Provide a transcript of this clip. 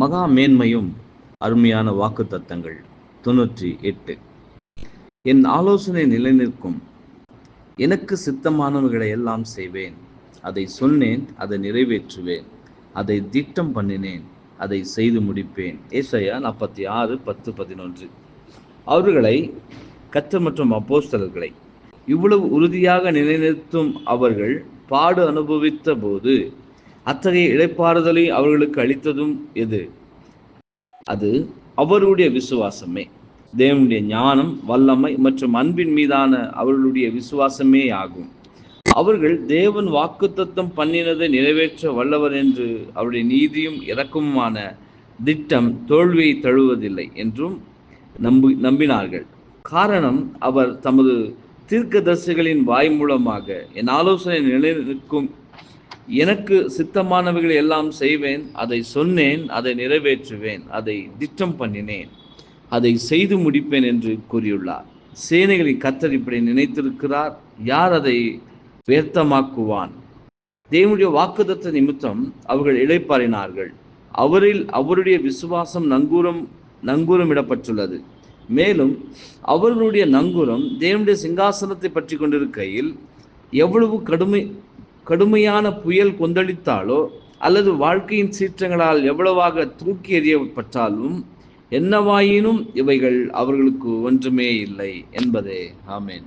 மகா மேன்மையும் அருமையான வாக்குத்தத்தங்கள். 98. என் ஆலோசனை நிலைநிற்கும். எனக்கு சித்தமானவைகளை எல்லாம் செய்வேன். அதை சொன்னேன், அதை நிறைவேற்றுவேன். அதை திட்டம் பண்ணினேன், அதை செய்து முடிப்பேன். ஏசாயா 46:10-11. அவர்களை, கர்த்தர் மற்றும் அப்போஸ்தலர்களை இவ்வளவு உறுதியாக நிலைநிறுத்தும் அவர்கள் பாடு அனுபவித்த போது அத்தகைய இளைப்பாறுதலை அவர்களுக்கு அளித்ததும் எது? அது அவருடைய விசுவாசமே. தேவனுடைய ஞானம், வல்லமை மற்றும் அன்பின் மீதான அவர்களுடைய விசுவாசமே ஆகும். அவர்கள் தேவன் வாக்குத்தத்தம் பண்ணினதை நிறைவேற்ற வல்லவர் என்று அவருடைய நீதியும் இரக்கமுமான திட்டம் தோல்வியை தழுவதில்லை என்றும் நம்பினார்கள். காரணம், அவர் தமது தீர்க்கதரிசிகளின் வாய் மூலமாக என் ஆலோசனை நிலைநிற்கும், எனக்கு சித்தமானவைகளை எல்லாம் செய்வேன், அதை சொன்னேன், அதை நிறைவேற்றுவேன், அதை திட்டம் பண்ணினேன், அதை செய்து முடிப்பேன் என்று கூறியுள்ளார். சேனைகளின் கர்த்தர் இப்படி நினைத்திருக்கிறார், யார் அதை வியர்த்தமாக்குவான்? தேவனுடைய வாக்குத்தத்த நிமித்தம் அவர்கள் இளைப்பாறினார்கள். அவரில் அவருடைய விசுவாசம் நங்கூரமிடப்பட்டுள்ளது. மேலும் அவர்களுடைய நங்கூரம் தேவனுடைய சிங்காசனத்தை பற்றி கொண்டிருக்கையில் எவ்வளவு கடுமையான புயல் கொந்தளித்தாலோ அல்லது வாழ்க்கையின் சீற்றங்களால் எவ்வளவாக தூக்கி எறியப்பட்டாலும் என்னவாயினும் இவைகள் அவர்களுக்கு ஒன்றுமே இல்லை என்பதே. ஆமென்.